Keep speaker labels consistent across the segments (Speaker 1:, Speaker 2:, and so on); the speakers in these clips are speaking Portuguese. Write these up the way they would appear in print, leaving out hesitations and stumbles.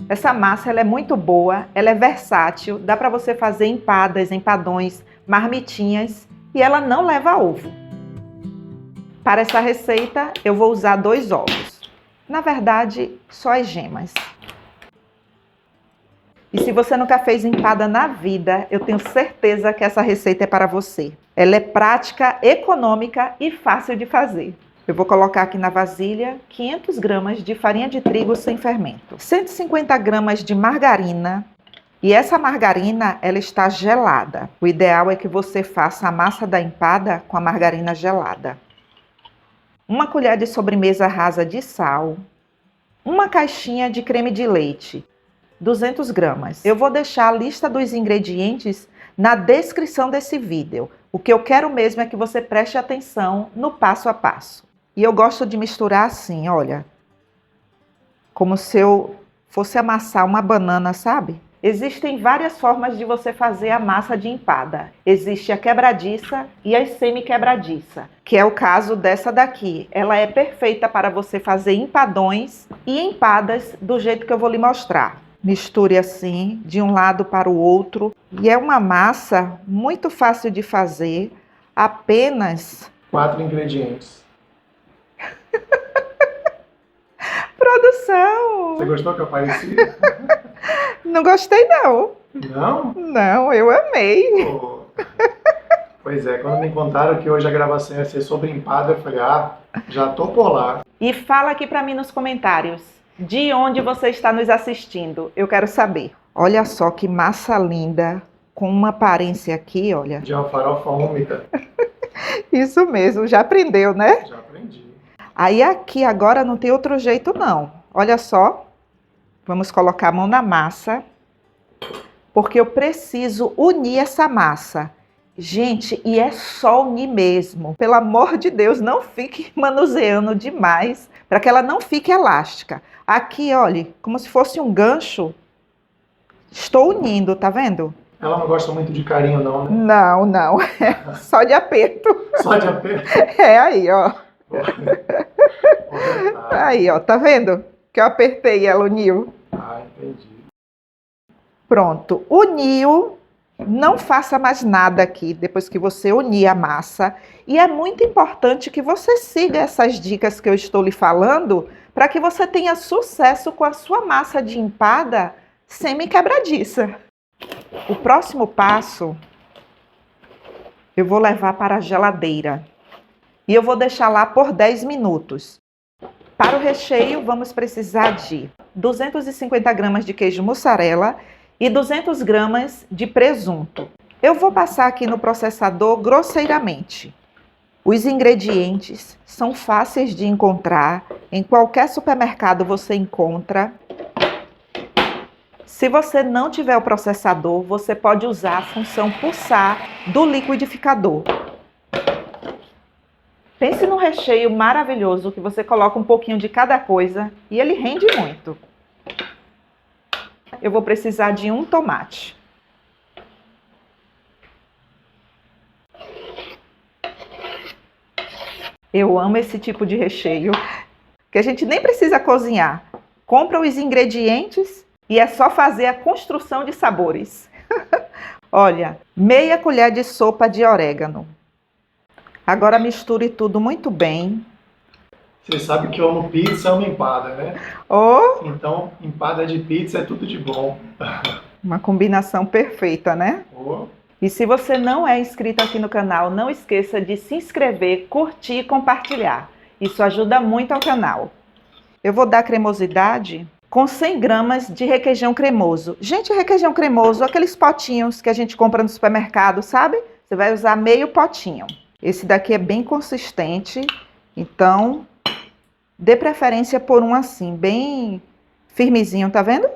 Speaker 1: Essa massa ela é muito boa, ela é versátil, dá para você fazer empadas, empadões, marmitinhas e ela não leva ovo. Para essa receita eu vou usar 2 ovos. Na verdade, só as gemas. E se você nunca fez empada na vida, eu tenho certeza que essa receita é para você. Ela é prática, econômica e fácil de fazer. Eu vou colocar aqui na vasilha 500 gramas de farinha de trigo sem fermento, 150 gramas de margarina. E essa margarina, ela está gelada. O ideal é que você faça a massa da empada com a margarina gelada. 1 colher de sobremesa rasa de sal. 1 caixinha de creme de leite. 200 gramas. Eu vou deixar a lista dos ingredientes na descrição desse vídeo. O que eu quero mesmo é que você preste atenção no passo a passo. E eu gosto de misturar assim, olha. Como se eu fosse amassar uma banana, sabe? Existem várias formas de você fazer a massa de empada. Existe a quebradiça e a semi-quebradiça, que é o caso dessa daqui. Ela é perfeita para você fazer empadões e empadas do jeito que eu vou lhe mostrar. Misture assim, de um lado para o outro. E é uma massa muito fácil de fazer, apenas
Speaker 2: 4 ingredientes.
Speaker 1: Produção!
Speaker 2: Você gostou que eu apareci?
Speaker 1: Não gostei não.
Speaker 2: Não?
Speaker 1: Não, eu amei.
Speaker 2: Pô. Pois é, quando me contaram que hoje a gravação ia ser sobre empada, eu falei, já tô por lá.
Speaker 1: E fala aqui para mim nos comentários, de onde você está nos assistindo? Eu quero saber. Olha só que massa linda, com uma aparência aqui, olha.
Speaker 2: De uma farofa úmida.
Speaker 1: Isso mesmo, já aprendeu, né?
Speaker 2: Já aprendi.
Speaker 1: Aí aqui agora não tem outro jeito não. Olha só, vamos colocar a mão na massa, porque eu preciso unir essa massa. Gente, e é só unir mesmo. Pelo amor de Deus, não fique manuseando demais, para que ela não fique elástica. Aqui, olha, como se fosse um gancho, estou unindo, tá vendo?
Speaker 2: Ela não gosta muito de carinho, não, né?
Speaker 1: Não, não, é só de aperto.
Speaker 2: Só de aperto.
Speaker 1: É aí, ó. Aí, ó, tá vendo? Que eu apertei e ela uniu.
Speaker 2: Entendi.
Speaker 1: Pronto, uniu. Não faça mais nada aqui depois que você unir a massa. E é muito importante que você siga essas dicas que eu estou lhe falando para que você tenha sucesso com a sua massa de empada semi-quebradiça. O próximo passo eu vou levar para a geladeira e eu vou deixar lá por 10 minutos. Para o recheio vamos precisar de 250 gramas de queijo mussarela e 200 gramas de presunto. Eu vou passar aqui no processador grosseiramente. Os ingredientes são fáceis de encontrar, em qualquer supermercado você encontra. Se você não tiver o processador, você pode usar a função pulsar do liquidificador. Pense num recheio maravilhoso que você coloca um pouquinho de cada coisa e ele rende muito. Eu vou precisar de 1 tomate. Eu amo esse tipo de recheio, que a gente nem precisa cozinhar. Compra os ingredientes e é só fazer a construção de sabores. Olha, meia colher de sopa de orégano. Agora misture tudo muito bem.
Speaker 2: Você sabe que eu amo pizza, amo empada, né?
Speaker 1: Oh,
Speaker 2: Então, empada de pizza é tudo de bom.
Speaker 1: uma combinação perfeita, né?
Speaker 2: Oh.
Speaker 1: E se você não é inscrito aqui no canal, não esqueça de se inscrever, curtir e compartilhar. Isso ajuda muito ao canal. Eu vou dar cremosidade com 100 gramas de requeijão cremoso. Gente, requeijão cremoso, aqueles potinhos que a gente compra no supermercado, sabe? Você vai usar meio potinho. Esse daqui é bem consistente, então dê preferência por um assim, bem firmezinho, tá vendo?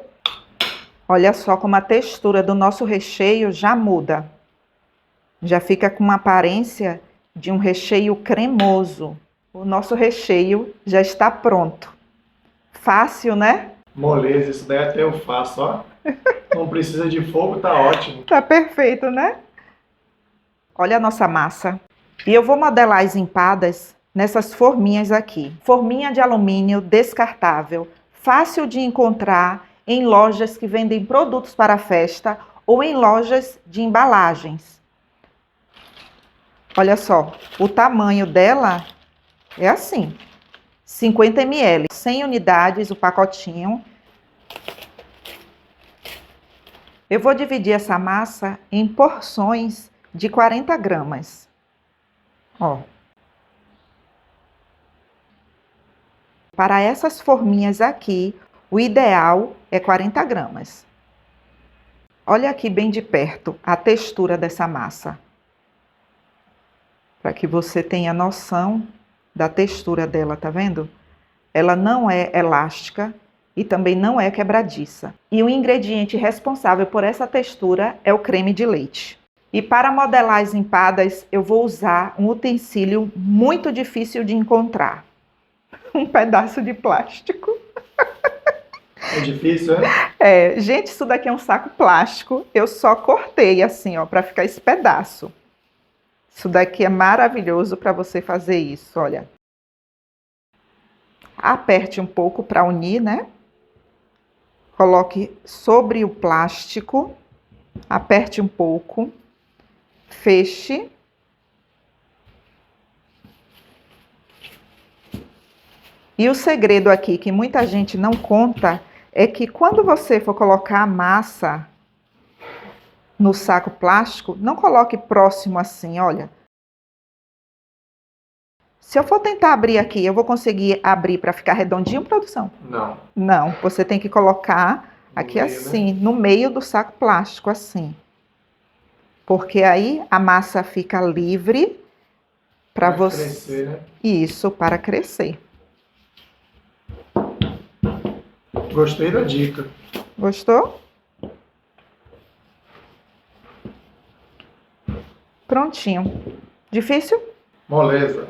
Speaker 1: Olha só como a textura do nosso recheio já muda. Já fica com uma aparência de um recheio cremoso. O nosso recheio já está pronto. Fácil, né?
Speaker 2: Moleza, isso daí até eu faço, ó. Não precisa de fogo, tá ótimo.
Speaker 1: Tá perfeito, né? Olha a nossa massa. E eu vou modelar as empadas nessas forminhas aqui. Forminha de alumínio descartável, fácil de encontrar em lojas que vendem produtos para festa ou em lojas de embalagens. Olha só, o tamanho dela é assim, 50 ml, 100 unidades o pacotinho. Eu vou dividir essa massa em porções de 40 gramas. Ó. Para essas forminhas aqui, o ideal é 40 gramas. Olha aqui bem de perto a textura dessa massa. Para que você tenha noção da textura dela, tá vendo? Ela não é elástica e também não é quebradiça. E o ingrediente responsável por essa textura é o creme de leite. E para modelar as empadas, eu vou usar um utensílio muito difícil de encontrar. Um pedaço de plástico.
Speaker 2: É difícil, né?
Speaker 1: Gente, isso daqui é um saco plástico. Eu só cortei assim, ó, para ficar esse pedaço. Isso daqui é maravilhoso para você fazer isso, olha. Aperte um pouco para unir, né? Coloque sobre o plástico. Aperte um pouco. Feche. E o segredo aqui, que muita gente não conta, é que quando você for colocar a massa no saco plástico, não coloque próximo assim, olha. Se eu for tentar abrir aqui, eu vou conseguir abrir para ficar redondinho, produção?
Speaker 2: Não.
Speaker 1: Não, você tem que colocar aqui
Speaker 2: No meio,
Speaker 1: assim,
Speaker 2: né?
Speaker 1: no meio do saco plástico, assim. Porque aí a massa fica livre para você...
Speaker 2: crescer, né?
Speaker 1: Isso, para crescer.
Speaker 2: Gostei da dica.
Speaker 1: Gostou? Prontinho. Difícil?
Speaker 2: Moleza.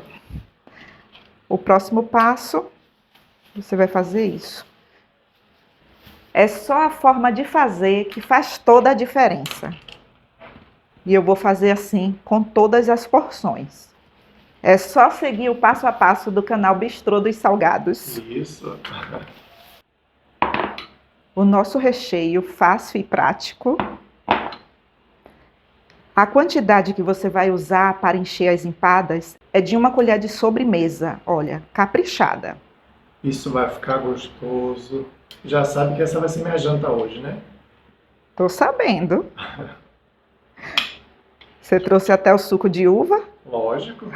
Speaker 1: O próximo passo, você vai fazer isso. É só a forma de fazer que faz toda a diferença. E eu vou fazer assim com todas as porções. É só seguir o passo a passo do canal Bistrô dos Salgados.
Speaker 2: Isso.
Speaker 1: O nosso recheio fácil e prático. A quantidade que você vai usar para encher as empadas é de 1 colher de sobremesa, olha, caprichada.
Speaker 2: Isso vai ficar gostoso. Já sabe que essa vai ser minha janta hoje, né?
Speaker 1: Tô sabendo. Você trouxe até o suco de uva?
Speaker 2: Lógico.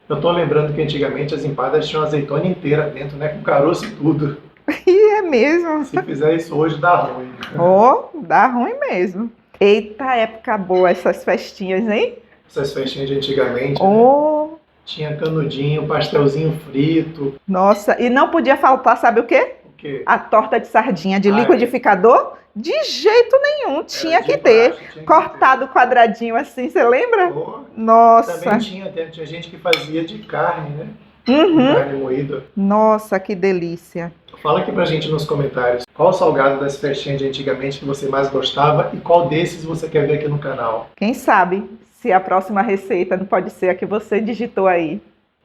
Speaker 2: Eu tô lembrando que antigamente as empadas tinham azeitona inteira dentro, né? Com caroço e tudo.
Speaker 1: E é mesmo.
Speaker 2: Se fizer isso hoje, dá ruim.
Speaker 1: Oh, dá ruim mesmo. Eita, época boa essas festinhas, hein?
Speaker 2: Essas festinhas de antigamente, né?
Speaker 1: Oh,
Speaker 2: Tinha canudinho, pastelzinho frito.
Speaker 1: nossa, e não podia faltar, sabe o quê?
Speaker 2: O quê?
Speaker 1: A torta de sardinha de
Speaker 2: Ah,
Speaker 1: liquidificador? De jeito nenhum, tinha
Speaker 2: Era
Speaker 1: que
Speaker 2: de
Speaker 1: ter.
Speaker 2: praxe, tinha que
Speaker 1: Cortado quadradinho assim, você lembra?
Speaker 2: ter. Pô,
Speaker 1: Nossa.
Speaker 2: também tinha gente que fazia de carne, né?
Speaker 1: Uhum.
Speaker 2: Carne moída.
Speaker 1: Nossa, que delícia.
Speaker 2: Fala aqui pra gente nos comentários qual o salgado das festinhas de antigamente que você mais gostava e qual desses você quer ver aqui no canal.
Speaker 1: Quem sabe se a próxima receita não pode ser a que você digitou aí.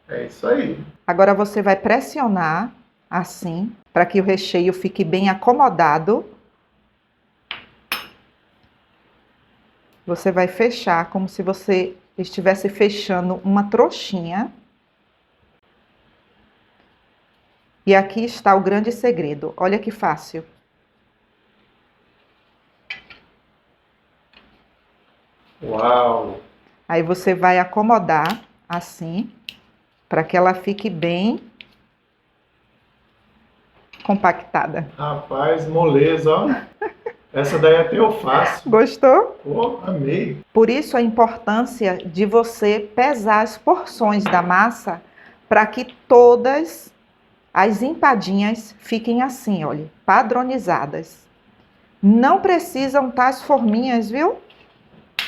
Speaker 2: É isso aí.
Speaker 1: Agora você vai pressionar assim, para que o recheio fique bem acomodado. Você vai fechar como se você estivesse fechando uma trouxinha. E aqui está o grande segredo. Olha que fácil.
Speaker 2: Uau!
Speaker 1: Aí você vai acomodar assim, para que ela fique bem compactada.
Speaker 2: Rapaz, moleza, ó. Essa daí até eu faço.
Speaker 1: Gostou?
Speaker 2: Pô, amei.
Speaker 1: Por isso a importância de você pesar as porções da massa para que todas as empadinhas fiquem assim, olha, padronizadas. Não precisam estar as forminhas, viu?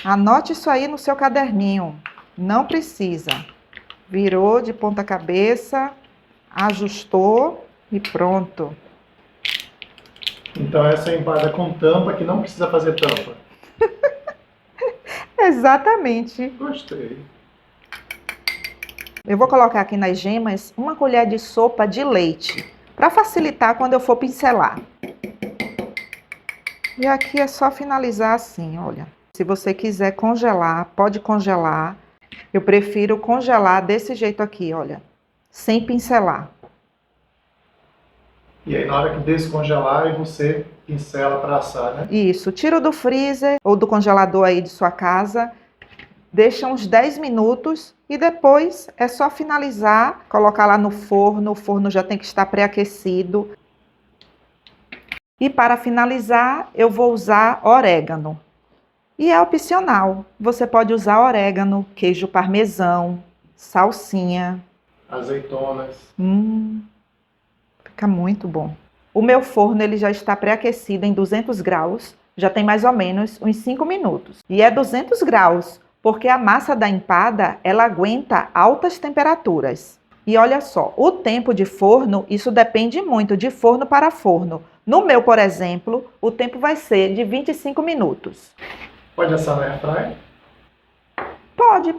Speaker 1: Anote isso aí no seu caderninho. Não precisa. Virou de ponta cabeça, ajustou e pronto.
Speaker 2: Então essa é a empada com tampa que não precisa fazer tampa.
Speaker 1: Exatamente.
Speaker 2: Gostei.
Speaker 1: Eu vou colocar aqui nas gemas uma colher de sopa de leite, para facilitar quando eu for pincelar. E aqui é só finalizar assim, olha. Se você quiser congelar, pode congelar. Eu prefiro congelar desse jeito aqui, olha, sem pincelar.
Speaker 2: E aí, na hora que descongelar, aí você pincela para assar, né?
Speaker 1: Isso, tira do freezer ou do congelador aí de sua casa, deixa uns 10 minutos e depois é só finalizar, colocar lá no forno. O forno já tem que estar pré-aquecido. E para finalizar, eu vou usar orégano. E é opcional. Você pode usar orégano, queijo parmesão, salsinha.
Speaker 2: Azeitonas.
Speaker 1: Fica muito bom. O meu forno ele já está pré-aquecido em 200 graus. Já tem mais ou menos uns 5 minutos. E é 200 graus, porque a massa da empada, ela aguenta altas temperaturas. E olha só, o tempo de forno, isso depende muito de forno para forno. No meu, por exemplo, o tempo vai ser de 25 minutos.
Speaker 2: Pode assar na airfryer?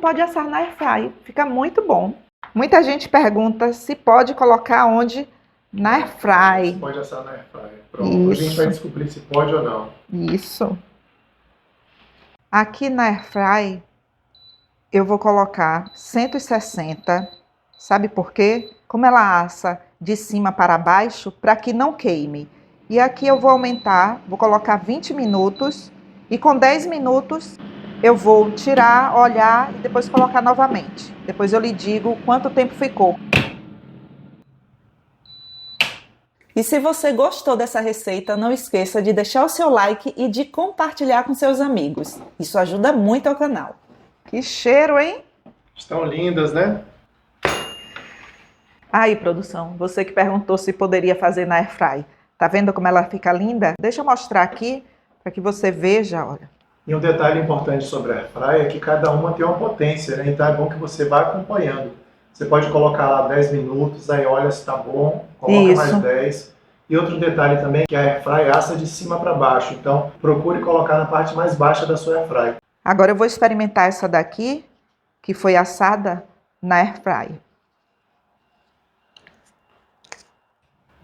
Speaker 1: Pode assar na airfryer, fica muito bom. Muita gente pergunta se pode colocar onde? Na airfryer.
Speaker 2: Pode assar na airfryer. Pronto, hoje a gente vai descobrir se pode ou não.
Speaker 1: Isso. Aqui na airfryer eu vou colocar 160. Sabe por quê? Como ela assa de cima para baixo, para que não queime. E aqui eu vou aumentar, vou colocar 20 minutos. E com 10 minutos eu vou tirar, olhar e depois colocar novamente. Depois eu lhe digo quanto tempo ficou. E se você gostou dessa receita, não esqueça de deixar o seu like e de compartilhar com seus amigos. Isso ajuda muito ao canal. Que cheiro, hein?
Speaker 2: Estão lindas, né?
Speaker 1: Aí, produção, você que perguntou se poderia fazer na airfryer. Tá vendo como ela fica linda? Deixa eu mostrar aqui para que você veja, olha.
Speaker 2: E um detalhe importante sobre a airfryer é que cada uma tem uma potência, né? Então é bom que você vá acompanhando. Você pode colocar lá 10 minutos, aí olha se tá bom, coloca mais 10. E outro detalhe também é que a airfryer assa de cima para baixo, então procure colocar na parte mais baixa da sua airfryer.
Speaker 1: Agora eu vou experimentar essa daqui, que foi assada na airfryer.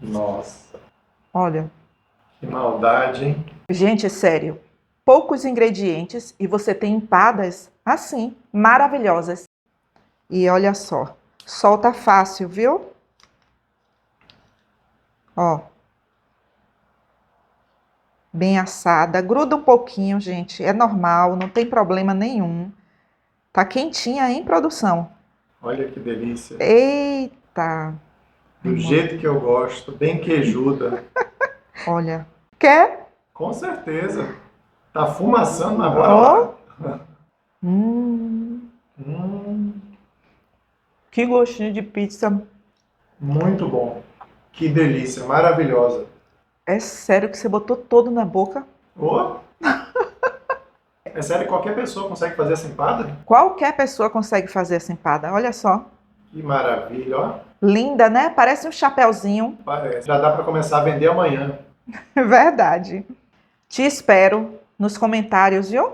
Speaker 2: Nossa.
Speaker 1: Olha.
Speaker 2: Que maldade, hein?
Speaker 1: Gente, é sério. Poucos ingredientes e você tem empadas assim, maravilhosas. E olha só, solta fácil, viu? Ó. Bem assada, gruda um pouquinho, gente. É normal, não tem problema nenhum. Tá quentinha em produção.
Speaker 2: Olha que delícia.
Speaker 1: Eita!
Speaker 2: Do jeito que eu gosto, bem queijuda.
Speaker 1: Olha. Quer?
Speaker 2: Com certeza. Tá fumaçando agora.
Speaker 1: Que gostinho de pizza.
Speaker 2: Muito bom. Que delícia, maravilhosa.
Speaker 1: É sério que você botou todo na boca?
Speaker 2: Oh. É sério que qualquer pessoa consegue fazer essa empada?
Speaker 1: Qualquer pessoa consegue fazer essa empada, olha só.
Speaker 2: Que maravilha, ó.
Speaker 1: Linda, né? Parece um chapéuzinho.
Speaker 2: Parece. Já dá para começar a vender amanhã.
Speaker 1: Verdade. Te espero nos comentários, viu?